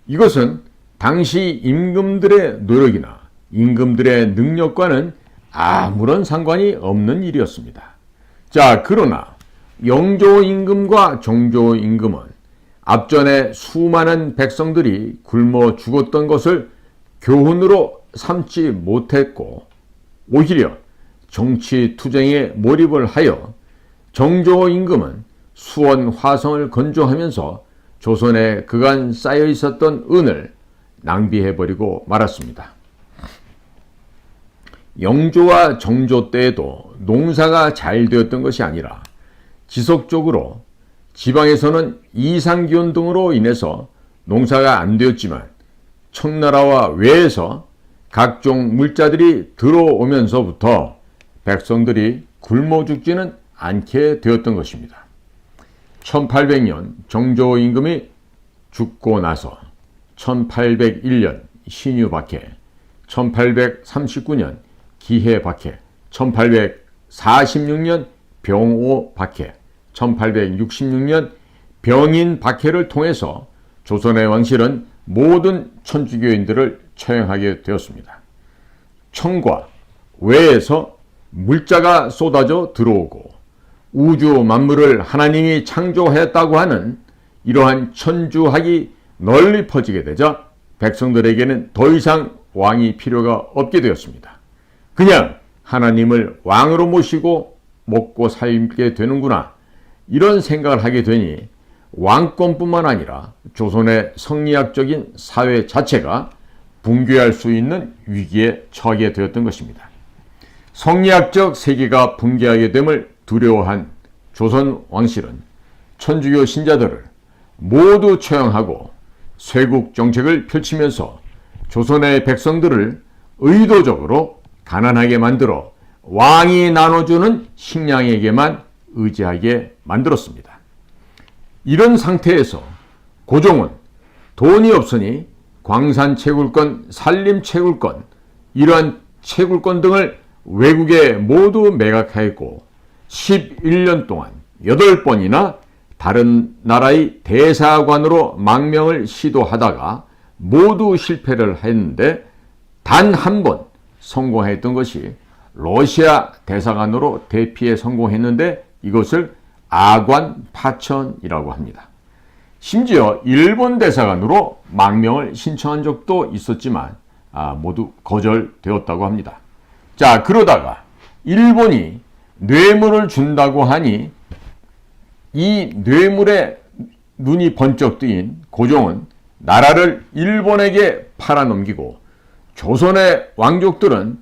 이것은 당시 임금들의 노력이나 임금들의 능력과는 아무런 상관이 없는 일이었습니다. 자, 그러나 영조 임금과 정조 임금은 앞전에 수많은 백성들이 굶어 죽었던 것을 교훈으로 삼지 못했고 오히려 정치 투쟁에 몰입을 하여 정조 임금은 수원 화성을 건조하면서 조선에 그간 쌓여 있었던 은을 낭비해버리고 말았습니다. 영조와 정조 때에도 농사가 잘 되었던 것이 아니라 지속적으로 지방에서는 이상기온 등으로 인해서 농사가 안 되었지만 청나라와 외에서 각종 물자들이 들어오면서부터 백성들이 굶어 죽지는 않게 되었던 것입니다. 1800년 정조 임금이 죽고 나서 1801년 신유박해, 1839년 기해박해, 1846년 병오박해, 1866년 병인박해를 통해서 조선의 왕실은 모든 천주교인들을 처형하게 되었습니다. 청과 외에서 물자가 쏟아져 들어오고 우주 만물을 하나님이 창조했다고 하는 이러한 천주학이 널리 퍼지게 되자 백성들에게는 더 이상 왕이 필요가 없게 되었습니다. 그냥 하나님을 왕으로 모시고 먹고 살게 되는구나, 이런 생각을 하게 되니 왕권뿐만 아니라 조선의 성리학적인 사회 자체가 붕괴할 수 있는 위기에 처하게 되었던 것입니다. 성리학적 세계가 붕괴하게 됨을 두려워한 조선 왕실은 천주교 신자들을 모두 처형하고 쇄국 정책을 펼치면서 조선의 백성들을 의도적으로 가난하게 만들어 왕이 나눠주는 식량에게만 의지하게 만들었습니다. 이런 상태에서 고종은 돈이 없으니 광산 채굴권, 산림 채굴권, 이러한 채굴권 등을 외국에 모두 매각하였고 11년 동안 8번이나 다른 나라의 대사관으로 망명을 시도하다가 모두 실패를 했는데 단 한 번 성공했던 것이 러시아 대사관으로 대피에 성공했는데 이것을 아관 파천이라고 합니다. 심지어 일본 대사관으로 망명을 신청한 적도 있었지만 모두 거절되었다고 합니다. 자, 그러다가 일본이 뇌물을 준다고 하니 이 뇌물에 눈이 번쩍 뜨인 고종은 나라를 일본에게 팔아넘기고 조선의 왕족들은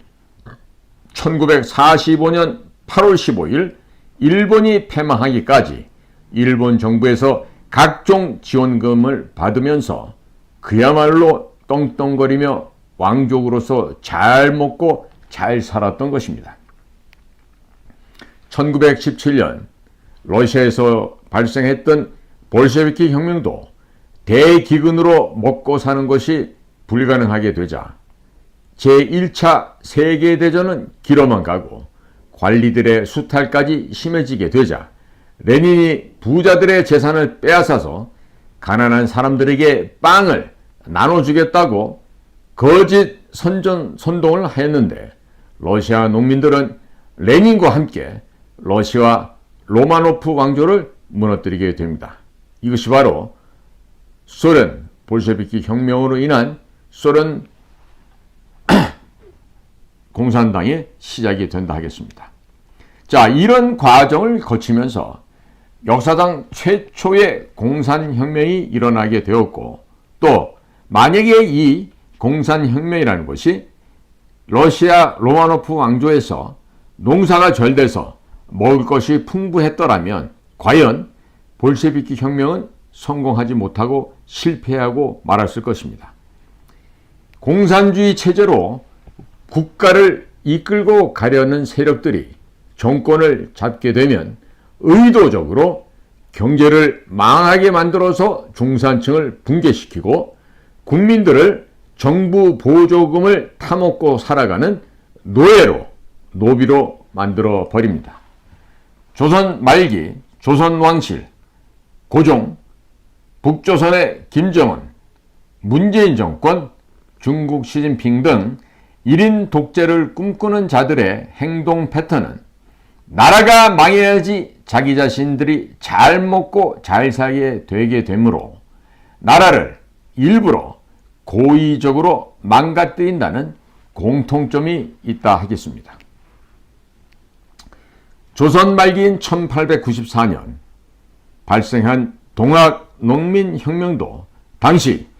1945년 8월 15일 일본이 패망하기까지 일본 정부에서 각종 지원금을 받으면서 그야말로 떵떵거리며 왕족으로서 잘 먹고 잘 살았던 것입니다. 1917년 러시아에서 발생했던 볼셰비키 혁명도 대기근으로 먹고 사는 것이 불가능하게 되자 제1차 세계대전은 길어만 가고 관리들의 수탈까지 심해지게 되자 레닌이 부자들의 재산을 빼앗아서 가난한 사람들에게 빵을 나눠주겠다고 거짓 선동을 하였는데 러시아 농민들은 레닌과 함께 러시아 로마노프 왕조를 무너뜨리게 됩니다. 이것이 바로 소련 볼셰비키 혁명으로 인한 소련 공산당의 시작이 된다 하겠습니다. 자, 이런 과정을 거치면서 역사상 최초의 공산혁명이 일어나게 되었고 또 만약에 이 공산혁명이라는 것이 러시아 로마노프 왕조에서 농사가 잘 돼서 먹을 것이 풍부했더라면 과연 볼셰비키 혁명은 성공하지 못하고 실패하고 말았을 것입니다. 공산주의 체제로 국가를 이끌고 가려는 세력들이 정권을 잡게 되면 의도적으로 경제를 망하게 만들어서 중산층을 붕괴시키고 국민들을 정부 보조금을 타먹고 살아가는 노비로 만들어 버립니다. 조선 말기 조선 왕실, 고종, 북조선의 김정은, 문재인 정권, 중국 시진핑 등 1인 독재를 꿈꾸는 자들의 행동 패턴은 나라가 망해야지 자기 자신들이 잘 먹고 잘 살게 되게 되므로 나라를 일부러 고의적으로 망가뜨린다는 공통점이 있다 하겠습니다. 조선 말기인 1894년 발생한 동학농민혁명도 당시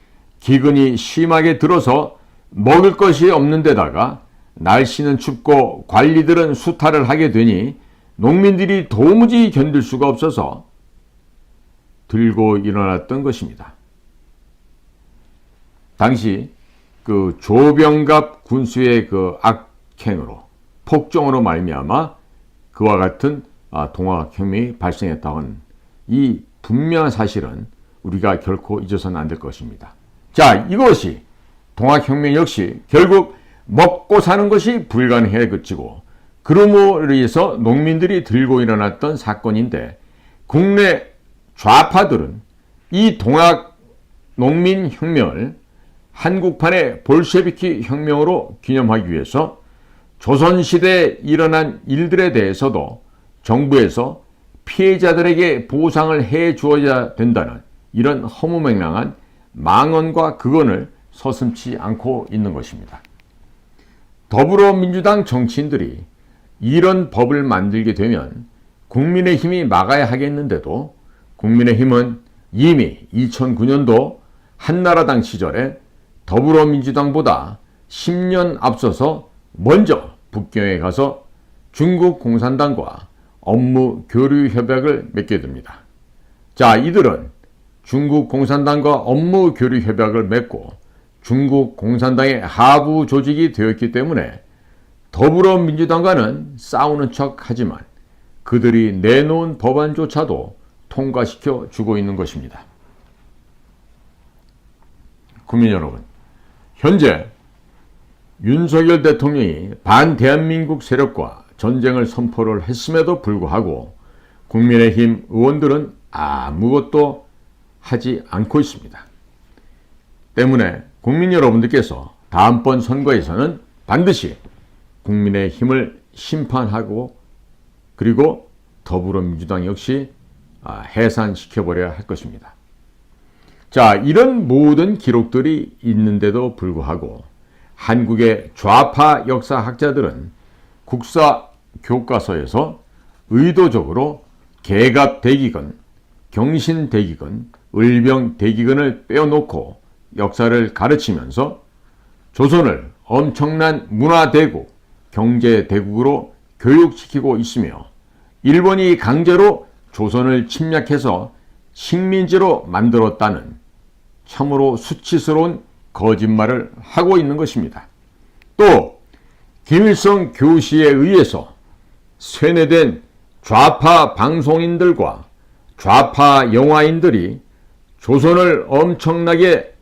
기근이 심하게 들어서 먹을 것이 없는 데다가 날씨는 춥고 관리들은 수탈을 하게 되니 농민들이 도무지 견딜 수가 없어서 들고 일어났던 것입니다. 당시 그 조병갑 군수의 그 악행으로 폭정으로 말미암아 그와 같은 동학혁명이 발생했다는 이 분명한 사실은 우리가 결코 잊어서는 안 될 것입니다. 자, 이것이 동학혁명 역시 결국 먹고 사는 것이 불가능해 그치고 그러므로 인해서 농민들이 들고 일어났던 사건인데 국내 좌파들은 이 동학농민혁명을 한국판의 볼셰비키 혁명으로 기념하기 위해서 조선시대에 일어난 일들에 대해서도 정부에서 피해자들에게 보상을 해 주어야 된다는 이런 허무맹랑한 망언과 극언을 서슴지 않고 있는 것입니다. 더불어민주당 정치인들이 이런 법을 만들게 되면 국민의힘이 막아야 하겠는데도 국민의힘은 이미 2009년도 한나라당 시절에 더불어민주당보다 10년 앞서서 먼저 북경에 가서 중국 공산당과 업무 교류 협약을 맺게 됩니다. 자, 이들은 중국 공산당과 업무 교류 협약을 맺고 중국 공산당의 하부 조직이 되었기 때문에 더불어민주당과는 싸우는 척 하지만 그들이 내놓은 법안조차도 통과시켜 주고 있는 것입니다. 국민 여러분, 현재 윤석열 대통령이 반대한민국 세력과 전쟁을 선포를 했음에도 불구하고 국민의힘 의원들은 아무것도 하지 않고 있습니다. 때문에 국민 여러분들께서 다음번 선거에서는 반드시 국민의힘을 심판하고 그리고 더불어민주당 역시 해산시켜버려야 할 것입니다. 자, 이런 모든 기록들이 있는데도 불구하고 한국의 좌파 역사학자들은 국사 교과서에서 의도적으로 개갑대기근, 경신대기근, 을병대기근을 빼어놓고 역사를 가르치면서 조선을 엄청난 문화대국, 경제대국으로 교육시키고 있으며 일본이 강제로 조선을 침략해서 식민지로 만들었다는 참으로 수치스러운 거짓말을 하고 있는 것입니다. 또 김일성 교시에 의해서 세뇌된 좌파 방송인들과 좌파 영화인들이 조선을 엄청나게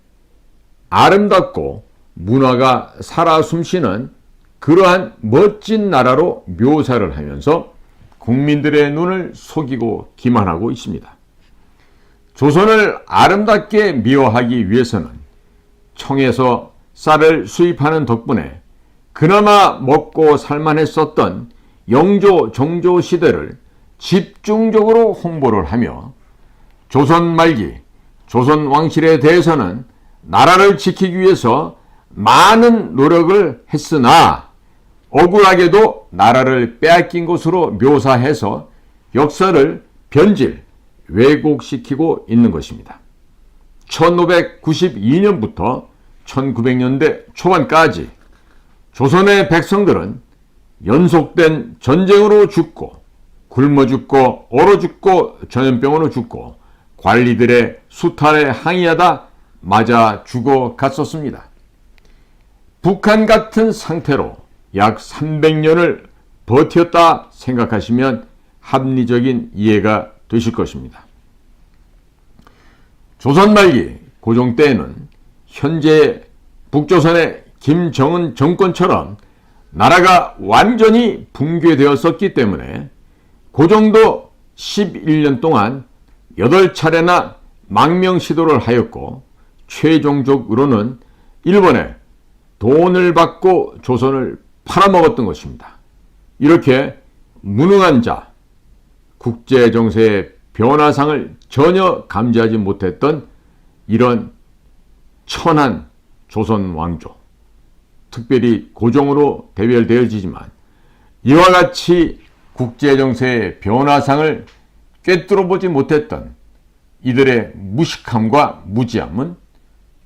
아름답고 문화가 살아 숨쉬는 그러한 멋진 나라로 묘사를 하면서 국민들의 눈을 속이고 기만하고 있습니다. 조선을 아름답게 미화하기 위해서는 청에서 쌀을 수입하는 덕분에 그나마 먹고 살만했었던 영조, 정조 시대를 집중적으로 홍보를 하며 조선 말기, 조선 왕실에 대해서는 나라를 지키기 위해서 많은 노력을 했으나 억울하게도 나라를 빼앗긴 것으로 묘사해서 역사를 변질, 왜곡시키고 있는 것입니다. 1592년부터 1900년대 초반까지 조선의 백성들은 연속된 전쟁으로 죽고 굶어 죽고 얼어 죽고 전염병으로 죽고 관리들의 수탈에 항의하다 맞아 죽어갔었습니다. 북한 같은 상태로 약 300년을 버텼다 생각하시면 합리적인 이해가 되실 것입니다. 조선 말기 고종 때에는 현재 북조선의 김정은 정권처럼 나라가 완전히 붕괴되었었기 때문에 고종도 11년 동안 8차례나 망명 시도를 하였고 최종적으로는 일본에 돈을 받고 조선을 팔아먹었던 것입니다. 이렇게 무능한 자, 국제정세의 변화상을 전혀 감지하지 못했던 이런 천한 조선 왕조, 특별히 고종으로 대별되어지지만 이와 같이 국제정세의 변화상을 꿰뚫어보지 못했던 이들의 무식함과 무지함은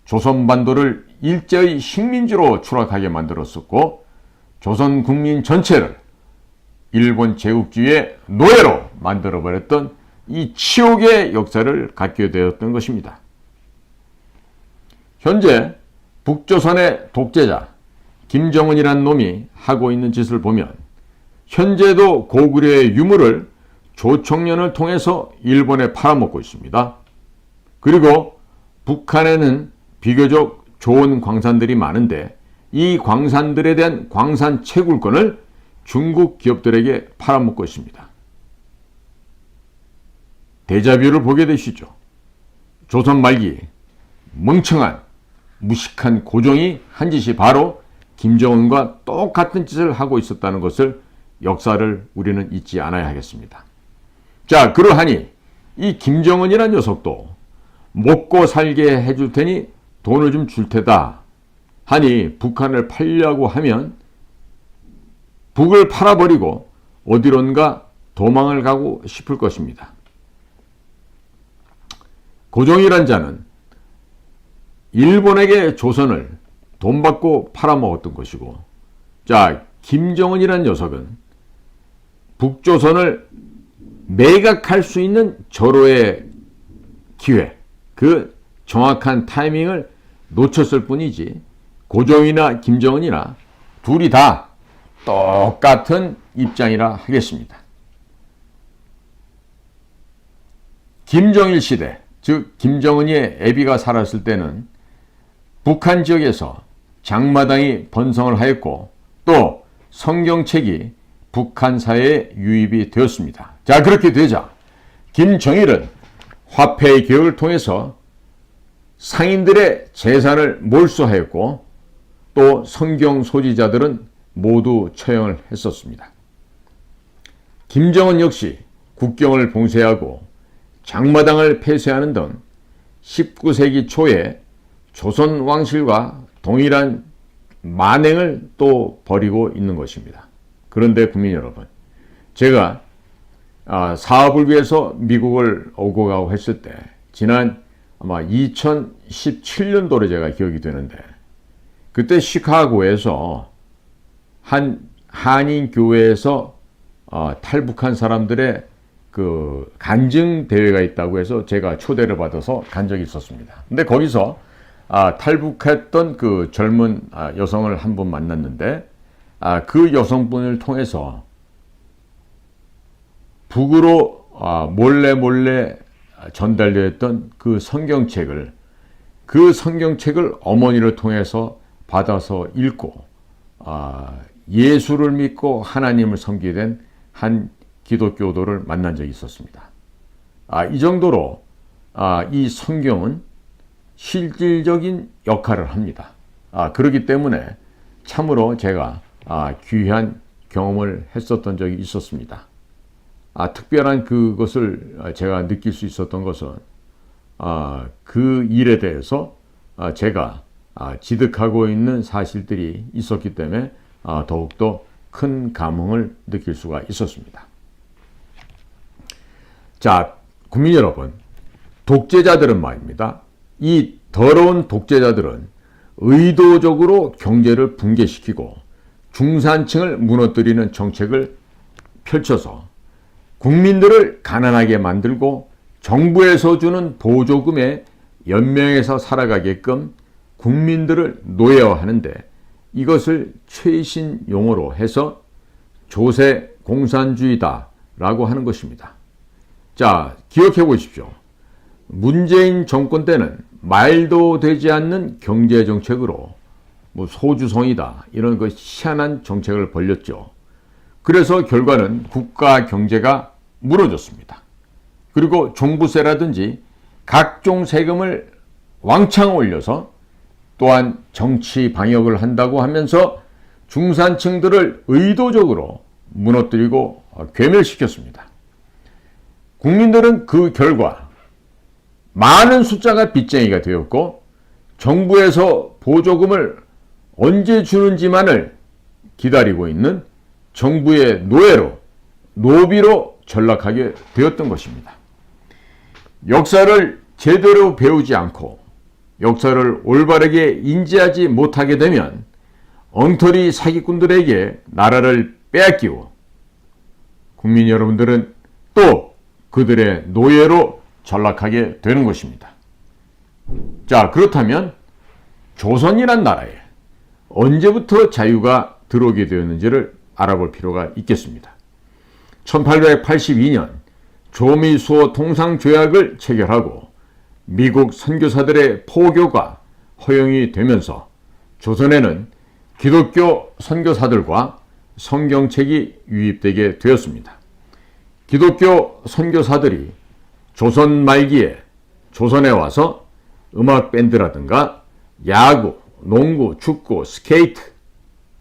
조선반도를 일제의 식민지로 추락하게 만들었었고 조선 국민 전체를 일본 제국주의의 노예로 만들어버렸던 이 치욕의 역사를 갖게 되었던 것입니다. 현재 북조선의 독재자 김정은이란 놈이 하고 있는 짓을 보면 현재도 고구려의 유물을 조총련을 통해서 일본에 팔아먹고 있습니다. 그리고 북한에는 비교적 좋은 광산들이 많은데 이 광산들에 대한 광산 채굴권을 중국 기업들에게 팔아먹고 있습니다. 데자뷰를 보게 되시죠. 조선 말기 멍청한 무식한 고종이 한 짓이 바로 김정은과 똑같은 짓을 하고 있었다는 것을 역사를 우리는 잊지 않아야 하겠습니다. 자, 그러하니 이 김정은이란 녀석도 먹고 살게 해줄 테니 돈을 좀 줄 테다 하니 북한을 팔려고 하면 북을 팔아버리고 어디론가 도망을 가고 싶을 것입니다. 고종이란 자는 일본에게 조선을 돈 받고 팔아먹었던 것이고, 자, 김정은이란 녀석은 북조선을 매각할 수 있는 절호의 기회, 그 정확한 타이밍을 놓쳤을 뿐이지 고종이나 김정은이나 둘이 다 똑같은 입장이라 하겠습니다. 김정일 시대, 즉 김정은의 애비가 살았을 때는 북한 지역에서 장마당이 번성을 하였고 또 성경책이 북한 사회에 유입이 되었습니다. 자, 그렇게 되자 김정일은 화폐 개혁을 통해서 상인들의 재산을 몰수하였고 또 성경 소지자들은 모두 처형을 했었습니다. 김정은 역시 국경을 봉쇄하고 장마당을 폐쇄하는 등 19세기 초에 조선 왕실과 동일한 만행을 또 벌이고 있는 것입니다. 그런데 국민 여러분, 제가 사업을 위해서 미국을 오고 가고 했을 때 지난 아마 2017년도로 제가 기억이 되는데 그때 시카고에서 한 한인 교회에서 탈북한 사람들의 그 간증 대회가 있다고 해서 제가 초대를 받아서 간 적이 있었습니다. 근데 거기서 탈북했던 그 젊은 여성을 한 분 만났는데 그 여성분을 통해서 북으로 몰래 전달되었던 그 성경책을 어머니를 통해서 받아서 읽고 예수를 믿고 하나님을 섬기게 된 한 기독교도를 만난 적이 있었습니다. 이 정도로 이 성경은 실질적인 역할을 합니다. 그렇기 때문에 참으로 제가 귀한 경험을 했었던 적이 있었습니다. 특별한 그것을 제가 느낄 수 있었던 것은 그 일에 대해서 제가 지득하고 있는 사실들이 있었기 때문에 더욱더 큰 감흥을 느낄 수가 있었습니다. 자, 국민 여러분, 독재자들은 말입니다. 이 더러운 독재자들은 의도적으로 경제를 붕괴시키고 중산층을 무너뜨리는 정책을 펼쳐서 국민들을 가난하게 만들고 정부에서 주는 보조금에 연명해서 살아가게끔 국민들을 노예화하는데 이것을 최신 용어로 해서 조세 공산주의다라고 하는 것입니다. 자, 기억해 보십시오. 문재인 정권 때는 말도 되지 않는 경제정책으로 소주성이다 이런 그 희한한 정책을 벌였죠. 그래서 결과는 국가 경제가 무너졌습니다. 그리고 종부세라든지 각종 세금을 왕창 올려서 또한 정치 방역을 한다고 하면서 중산층들을 의도적으로 무너뜨리고 괴멸시켰습니다. 국민들은 그 결과 많은 숫자가 빚쟁이가 되었고 정부에서 보조금을 언제 주는지만을 기다리고 있는 정부의 노비로 전락하게 되었던 것입니다. 역사를 제대로 배우지 않고 역사를 올바르게 인지하지 못하게 되면 엉터리 사기꾼들에게 나라를 빼앗기고 국민 여러분들은 또 그들의 노예로 전락하게 되는 것입니다. 자, 그렇다면 조선이란 나라에 언제부터 자유가 들어오게 되었는지를 알아볼 필요가 있겠습니다. 1882년 조미수호 통상조약을 체결하고 미국 선교사들의 포교가 허용이 되면서 조선에는 기독교 선교사들과 성경책이 유입되게 되었습니다. 기독교 선교사들이 조선 말기에 조선에 와서 음악 밴드라든가 야구, 농구, 축구, 스케이트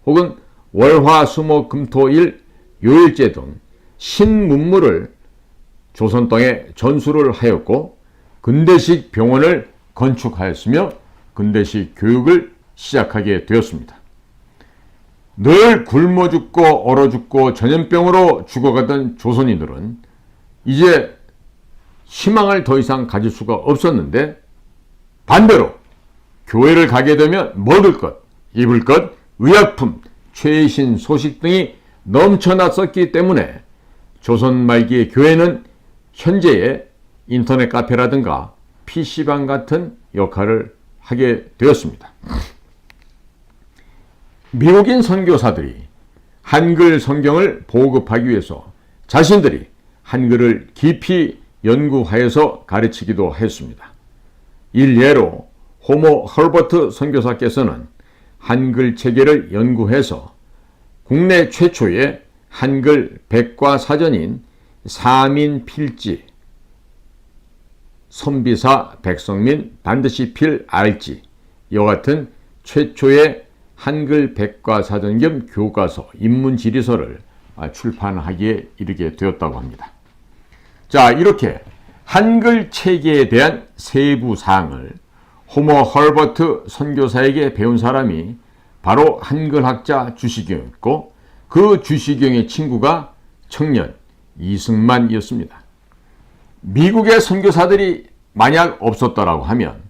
혹은 월화수목금토일 요일제 등 신문물을 조선 땅에 전수를 하였고 근대식 병원을 건축하였으며 근대식 교육을 시작하게 되었습니다. 늘 굶어 죽고 얼어 죽고 전염병으로 죽어가던 조선인들은 이제 희망을 더 이상 가질 수가 없었는데 반대로 교회를 가게 되면 먹을 것, 입을 것, 의약품, 최신 소식 등이 넘쳐났었기 때문에 조선 말기의 교회는 현재의 인터넷 카페라든가 PC방 같은 역할을 하게 되었습니다. 미국인 선교사들이 한글 성경을 보급하기 위해서 자신들이 한글을 깊이 연구하여서 가르치기도 했습니다. 일례로 호모 헐버트 선교사께서는 한글 체계를 연구해서 국내 최초의 한글 백과사전인 사민필지, 선비사 백성민 반드시 필 알지 이와 같은 최초의 한글 백과사전 겸 교과서, 인문지리서를 출판하기에 이르게 되었다고 합니다. 자, 이렇게 한글 체계에 대한 세부 사항을 호모 헐버트 선교사에게 배운 사람이 바로 한글학자 주시경이었고 그 주시경의 친구가 청년 이승만이었습니다. 미국의 선교사들이 만약 없었다라고 하면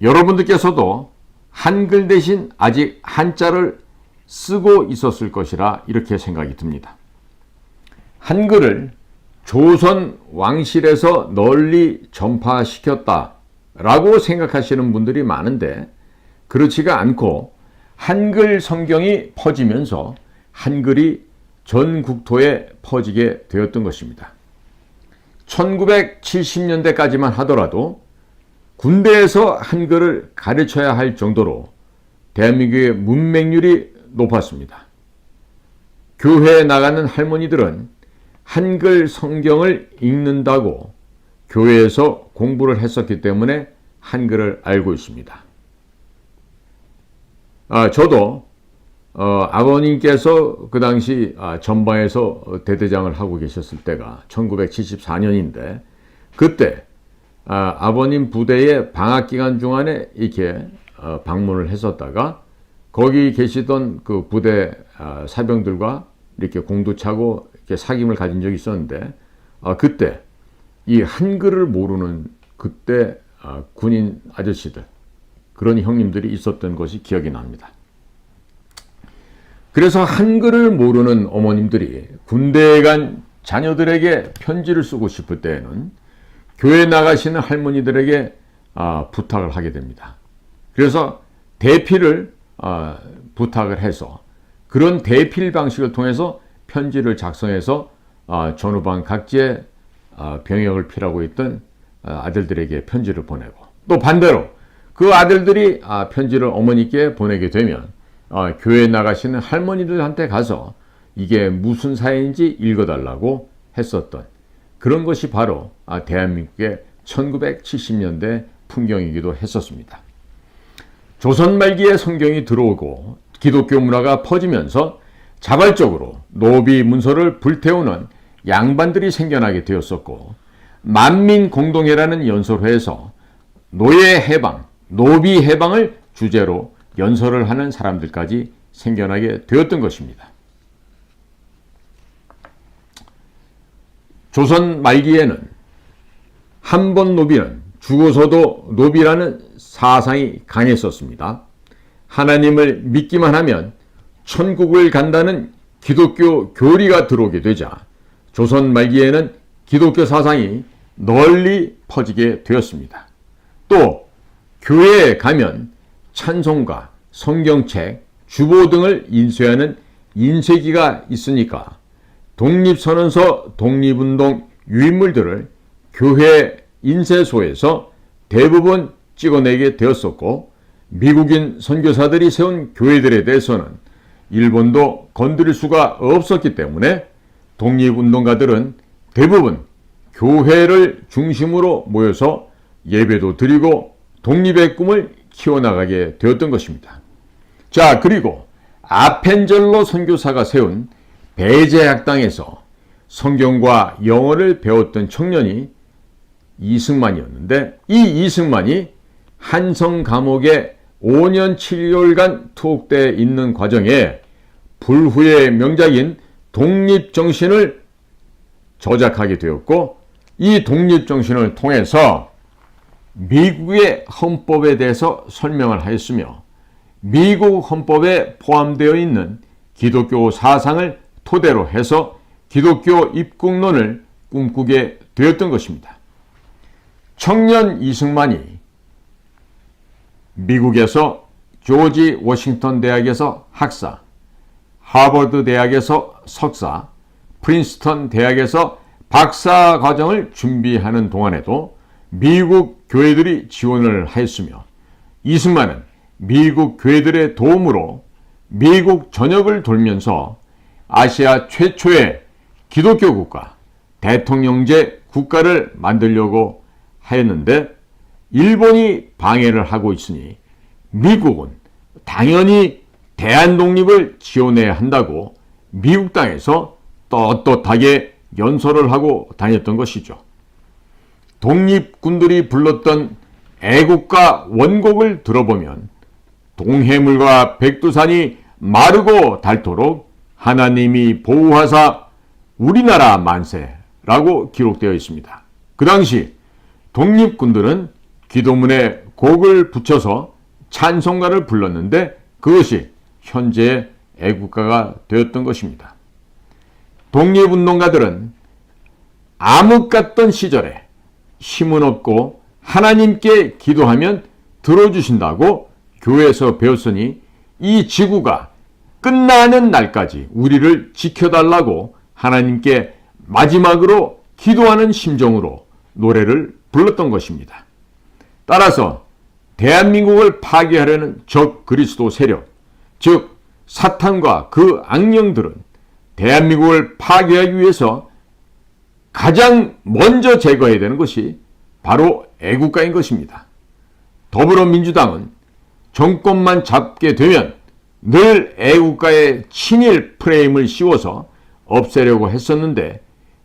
여러분들께서도 한글 대신 아직 한자를 쓰고 있었을 것이라 이렇게 생각이 듭니다. 한글을 조선 왕실에서 널리 전파시켰다라고 생각하시는 분들이 많은데 그렇지가 않고 한글 성경이 퍼지면서 한글이 전 국토에 퍼지게 되었던 것입니다. 1970년대까지만 하더라도 군대에서 한글을 가르쳐야 할 정도로 대한민국의 문맹률이 높았습니다. 교회에 나가는 할머니들은 한글 성경을 읽는다고 교회에서 공부를 했었기 때문에 한글을 알고 있습니다. 저도 아버님께서 그 당시 전방에서 대대장을 하고 계셨을 때가 1974년인데 그때 아버님 부대의 방학기간 중간에 이렇게 방문을 했었다가 거기 계시던 그 부대 사병들과 이렇게 공두차고 이렇게 사귐을 가진 적이 있었는데 그때 이 한글을 모르는 그때 군인 아저씨들 그런 형님들이 있었던 것이 기억이 납니다. 그래서 한글을 모르는 어머님들이 군대에 간 자녀들에게 편지를 쓰고 싶을 때에는 교회 나가시는 할머니들에게 부탁을 하게 됩니다. 그래서 대필을 부탁을 해서 그런 대필 방식을 통해서 편지를 작성해서 전후방 각지에 병역을 필하고 있던 아들들에게 편지를 보내고 또 반대로 그 아들들이 편지를 어머니께 보내게 되면 교회에 나가시는 할머니들한테 가서 이게 무슨 사연인지 읽어달라고 했었던 그런 것이 바로 대한민국의 1970년대 풍경이기도 했었습니다. 조선 말기에 성경이 들어오고 기독교 문화가 퍼지면서 자발적으로 노비 문서를 불태우는 양반들이 생겨나게 되었었고, 만민공동회라는 연설회에서 노예 해방, 노비 해방을 주제로 연설을 하는 사람들까지 생겨나게 되었던 것입니다. 조선 말기에는 한 번 노비는 죽어서도 노비라는 사상이 강했었습니다. 하나님을 믿기만 하면 천국을 간다는 기독교 교리가 들어오게 되자 조선 말기에는 기독교 사상이 널리 퍼지게 되었습니다. 또 교회에 가면 찬송가, 성경책, 주보 등을 인쇄하는 인쇄기가 있으니까 독립선언서, 독립운동 유인물들을 교회 인쇄소에서 대부분 찍어내게 되었었고, 미국인 선교사들이 세운 교회들에 대해서는 일본도 건드릴 수가 없었기 때문에 독립운동가들은 대부분 교회를 중심으로 모여서 예배도 드리고 독립의 꿈을 키워나가게 되었던 것입니다. 자, 그리고 아펜젤로 선교사가 세운 배제학당에서 성경과 영어를 배웠던 청년이 이승만이었는데, 이 이승만이 한성 감옥에 5년 7개월간 투옥되어 있는 과정에 불후의 명작인 독립정신을 저작하게 되었고, 이 독립정신을 통해서 미국의 헌법에 대해서 설명을 하였으며, 미국 헌법에 포함되어 있는 기독교 사상을 토대로 해서 기독교 입국론을 꿈꾸게 되었던 것입니다. 청년 이승만이 미국에서 조지 워싱턴 대학에서 학사, 하버드 대학에서 석사, 프린스턴 대학에서 박사 과정을 준비하는 동안에도 미국 교회들이 지원을 하였으며, 이승만은 미국 교회들의 도움으로 미국 전역을 돌면서 아시아 최초의 기독교 국가, 대통령제 국가를 만들려고 하였는데, 일본이 방해를 하고 있으니 미국은 당연히 대한독립을 지원해야 한다고 미국 땅에서 떳떳하게 연설을 하고 다녔던 것이죠. 독립군들이 불렀던 애국가 원곡을 들어보면 동해물과 백두산이 마르고 닳도록 하나님이 보호하사 우리나라 만세라고 기록되어 있습니다. 그 당시 독립군들은 기도문에 곡을 붙여서 찬송가를 불렀는데 그것이 현재의 애국가가 되었던 것입니다. 독립운동가들은 암흑 같던 시절에 힘은 없고 하나님께 기도하면 들어주신다고 교회에서 배웠으니 이 지구가 끝나는 날까지 우리를 지켜달라고 하나님께 마지막으로 기도하는 심정으로 노래를 불렀던 것입니다. 따라서 대한민국을 파괴하려는 적 그리스도 세력, 즉 사탄과 그 악령들은 대한민국을 파괴하기 위해서 가장 먼저 제거해야 되는 것이 바로 애국가인 것입니다. 더불어민주당은 정권만 잡게 되면 늘 애국가의 친일 프레임을 씌워서 없애려고 했었는데,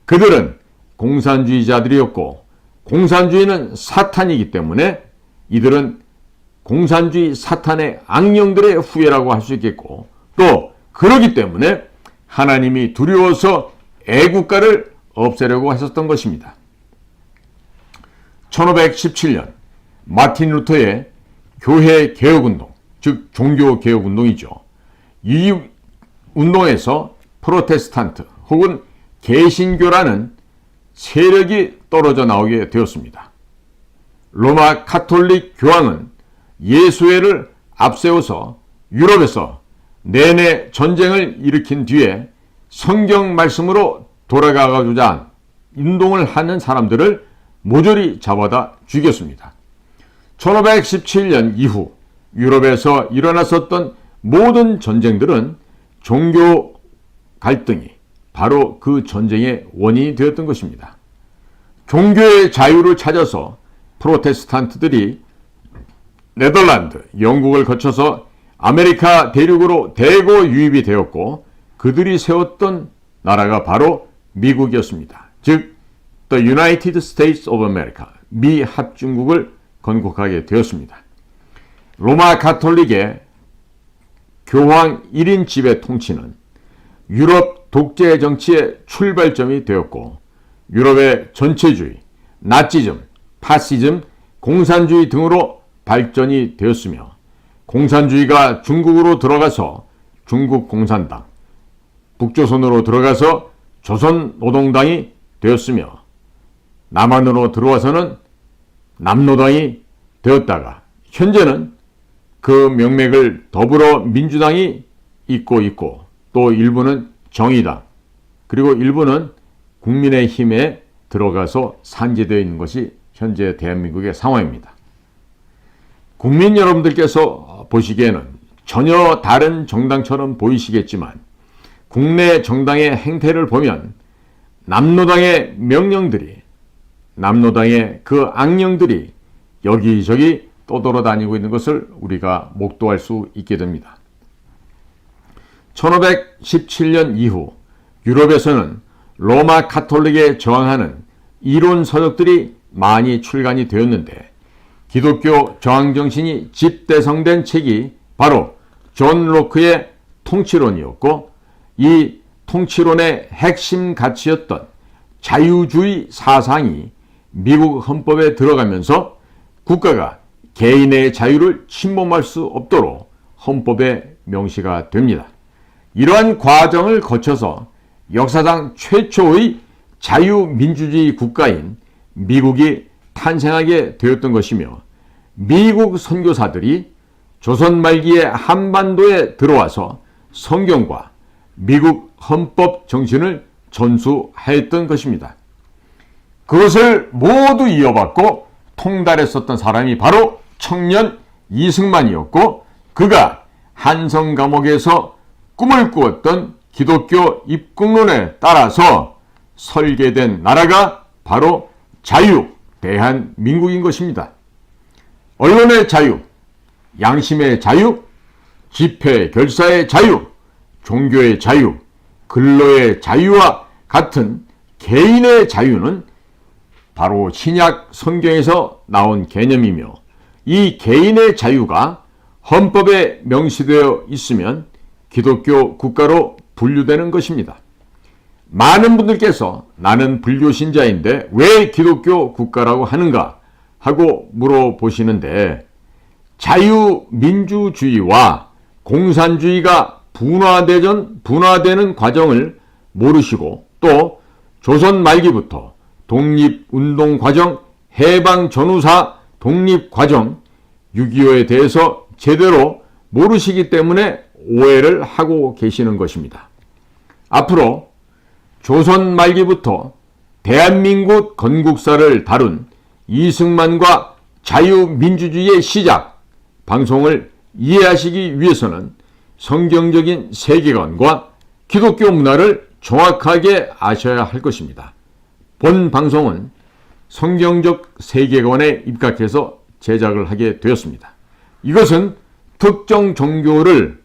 그들은 공산주의자들이었고 공산주의는 사탄이기 때문에 이들은 공산주의 사탄의 악령들의 후예라고 할 수 있겠고, 또 그러기 때문에 하나님이 두려워서 애국가를 없애려고 하셨던 것입니다. 1517년 마틴 루터의 교회 개혁운동, 즉 종교 개혁운동이죠. 이 운동에서 프로테스탄트 혹은 개신교라는 세력이 떨어져 나오게 되었습니다. 로마 카톨릭 교황은 예수회를 앞세워서 유럽에서 내내 전쟁을 일으킨 뒤에 성경 말씀으로 돌아가고자 운동을 하는 사람들을 모조리 잡아다 죽였습니다. 1517년 이후 유럽에서 일어났었던 모든 전쟁들은 종교 갈등이 바로 그 전쟁의 원인이 되었던 것입니다. 종교의 자유를 찾아서 프로테스탄트들이 네덜란드, 영국을 거쳐서 아메리카 대륙으로 대거 유입이 되었고 그들이 세웠던 나라가 바로 미국이었습니다. 즉, The United States of America, 미 합중국을 건국하게 되었습니다. 로마 가톨릭의 교황 1인 지배 통치는 유럽 독재 정치의 출발점이 되었고 유럽의 전체주의, 나치즘, 파시즘, 공산주의 등으로 발전이 되었으며 공산주의가 중국으로 들어가서 중국 공산당, 북조선으로 들어가서 조선노동당이 되었으며 남한으로 들어와서는 남노당이 되었다가 현재는 그 명맥을 더불어민주당이 잇고 있고 또 일부는 정의당 그리고 일부는 국민의힘에 들어가서 산재되어 있는 것이 현재 대한민국의 상황입니다. 국민 여러분들께서 보시기에는 전혀 다른 정당처럼 보이시겠지만 국내 정당의 행태를 보면 남노당의 명령들이 남노당의 그 악령들이 여기저기 떠돌아다니고 있는 것을 우리가 목도할 수 있게 됩니다. 1517년 이후 유럽에서는 로마 가톨릭에 저항하는 이론 서적들이 많이 출간이 되었는데 기독교 저항 정신이 집대성된 책이 바로 존 로크의 통치론이었고 이 통치론의 핵심 가치였던 자유주의 사상이 미국 헌법에 들어가면서 국가가 개인의 자유를 침범할 수 없도록 헌법에 명시가 됩니다. 이러한 과정을 거쳐서 역사상 최초의 자유민주주의 국가인 미국이 탄생하게 되었던 것이며 미국 선교사들이 조선 말기에 한반도에 들어와서 성경과 미국 헌법 정신을 전수하였던 것입니다. 그것을 모두 이어받고 통달했었던 사람이 바로 청년 이승만이었고 그가 한성 감옥에서 꿈을 꾸었던 기독교 입국론에 따라서 설계된 나라가 바로 자유 대한민국인 것입니다. 언론의 자유, 양심의 자유, 집회 결사의 자유, 종교의 자유, 근로의 자유와 같은 개인의 자유는 바로 신약 성경에서 나온 개념이며 이 개인의 자유가 헌법에 명시되어 있으면 기독교 국가로 분류되는 것입니다. 많은 분들께서 나는 불교 신자인데 왜 기독교 국가라고 하는가 하고 물어보시는데 자유민주주의와 공산주의가 분화되는 과정을 모르시고 또 조선 말기부터 독립운동 과정, 해방 전후사 독립 과정, 6.25에 대해서 제대로 모르시기 때문에 오해를 하고 계시는 것입니다. 앞으로 조선 말기부터 대한민국 건국사를 다룬 이승만과 자유민주주의의 시작 방송을 이해하시기 위해서는 성경적인 세계관과 기독교 문화를 정확하게 아셔야 할 것입니다. 본 방송은 성경적 세계관에 입각해서 제작을 하게 되었습니다. 이것은 특정 종교를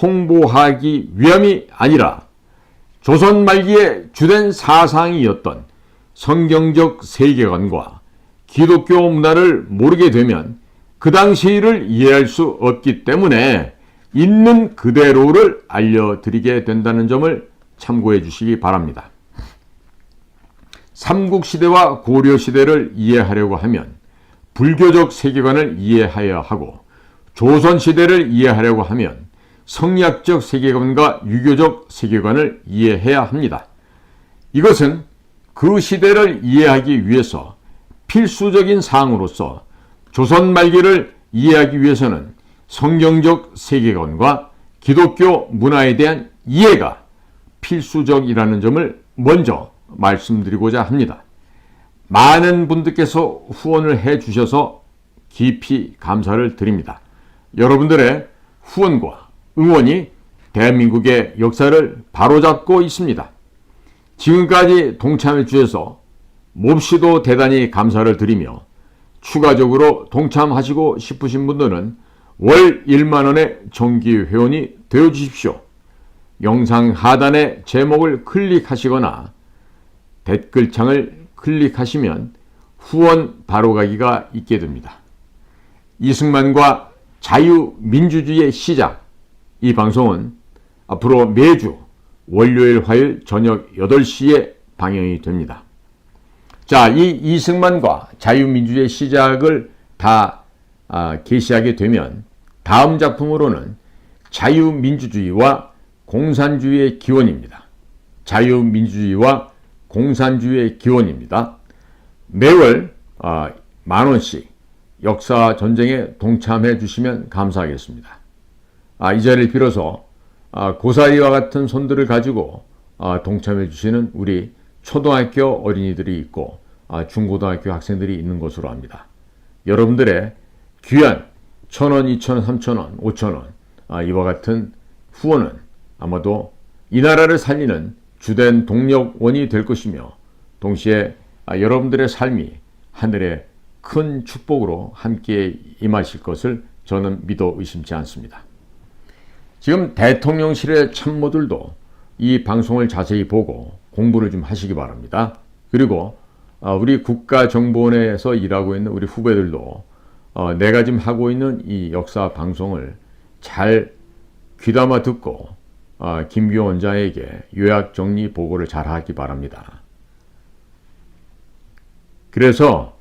홍보하기 위함이 아니라 조선 말기의 주된 사상이었던 성경적 세계관과 기독교 문화를 모르게 되면 그 당시를 이해할 수 없기 때문에 있는 그대로를 알려드리게 된다는 점을 참고해 주시기 바랍니다. 삼국시대와 고려시대를 이해하려고 하면 불교적 세계관을 이해해야 하고 조선시대를 이해하려고 하면 성리학적 세계관과 유교적 세계관을 이해해야 합니다. 이것은 그 시대를 이해하기 위해서 필수적인 사항으로서 조선 말기를 이해하기 위해서는 성경적 세계관과 기독교 문화에 대한 이해가 필수적이라는 점을 먼저 말씀드리고자 합니다. 많은 분들께서 후원을 해 주셔서 깊이 감사를 드립니다. 여러분들의 후원과 응원이 대한민국의 역사를 바로잡고 있습니다. 지금까지 동참해 주셔서 몹시도 대단히 감사를 드리며 추가적으로 동참하시고 싶으신 분들은 월 1만 원의 정기 회원이 되어 주십시오. 영상 하단의 제목을 클릭하시거나 댓글창을 클릭하시면 후원 바로가기가 있게 됩니다. 이승만과 자유민주주의의 시작. 이 방송은 앞으로 매주 월요일, 화요일 저녁 8시에 방영이 됩니다. 자, 이 이승만과 자유민주주의의 시작을 다 게시하게 되면 다음 작품으로는 자유민주주의와 공산주의의 기원입니다. 자유민주주의와 공산주의의 기원입니다. 매월 10,000원씩 역사전쟁에 동참해 주시면 감사하겠습니다. 이 자리를 빌어서 고사리와 같은 손들을 가지고 동참해 주시는 우리 초등학교 어린이들이 있고 중고등학교 학생들이 있는 것으로 압니다. 여러분들의 귀한 1,000원, 2,000원, 3,000원, 5,000원 이와 같은 후원은 아마도 이 나라를 살리는 주된 동력원이 될 것이며 동시에 여러분들의 삶이 하늘의 큰 축복으로 함께 임하실 것을 저는 믿어 의심치 않습니다. 지금 대통령실의 참모들도 이 방송을 자세히 보고 공부를 좀 하시기 바랍니다. 그리고 우리 국가정보원에서 일하고 있는 우리 후배들도 내가 지금 하고 있는 이 역사 방송을 잘 귀담아 듣고 김규호 원장에게 요약 정리 보고를 잘 하기 바랍니다. 그래서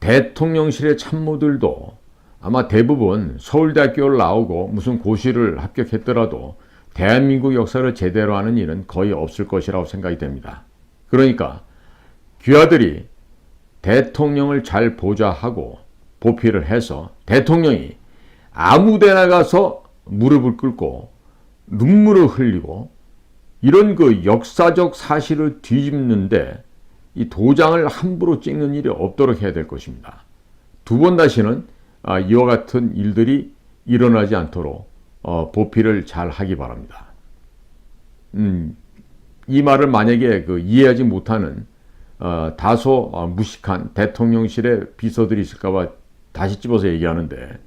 대통령실의 참모들도 아마 대부분 서울대학교를 나오고 무슨 고시를 합격했더라도 대한민국 역사를 제대로 하는 일은 거의 없을 것이라고 생각이 됩니다. 그러니까 귀하들이 대통령을 잘 보좌하고 보필을 해서 대통령이 아무 데나 가서 무릎을 꿇고 눈물을 흘리고 이런 그 역사적 사실을 뒤집는데 이 도장을 함부로 찍는 일이 없도록 해야 될 것입니다. 두 번 다시는 이와 같은 일들이 일어나지 않도록 보필을 잘 하기 바랍니다. 이 말을 만약에 이해하지 못하는 다소 무식한 대통령실의 비서들이 있을까봐 다시 집어서 얘기하는데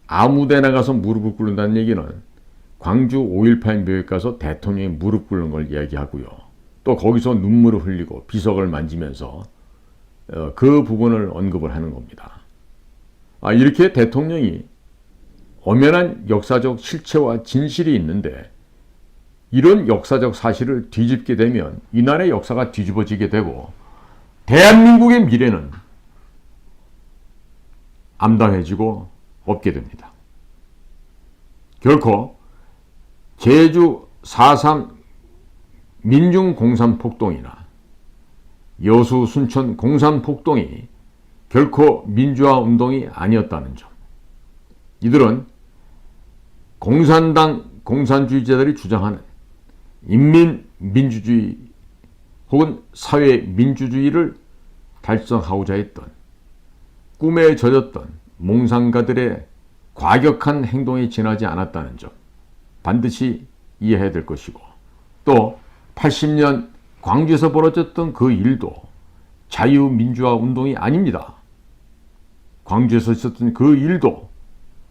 아무 데나 가서 무릎을 꿇는다는 얘기는 광주 5.18 묘에 가서 대통령이 무릎 꿇는 걸 이야기하고요. 또 거기서 눈물을 흘리고 비석을 만지면서 그 부분을 언급을 하는 겁니다. 이렇게 대통령이 엄연한 역사적 실체와 진실이 있는데 이런 역사적 사실을 뒤집게 되면 이 나라의 역사가 뒤집어지게 되고 대한민국의 미래는 암담해지고 없게 됩니다. 결코 제주 4.3 민중공산폭동이나 여수 순천 공산폭동이 결코 민주화 운동이 아니었다는 점. 이들은 공산당 공산주의자들이 주장하는 인민민주주의 혹은 사회민주주의를 달성하고자 했던 꿈에 젖었던 몽상가들의 과격한 행동에 지나지 않았다는 점 반드시 이해해야 될 것이고 또 80년 광주에서 벌어졌던 그 일도 자유민주화 운동이 아닙니다. 광주에서 있었던 그 일도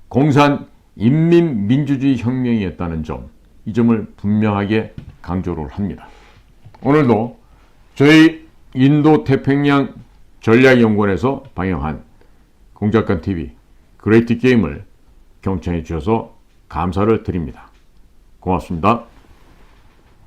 공산 인민민주주의 혁명이었다는 점, 이 점을 분명하게 강조를 합니다. 오늘도 저희 인도태평양 전략연구원에서 방영한 공작관TV 그레이트 게임을 경청해 주셔서 감사를 드립니다. 고맙습니다.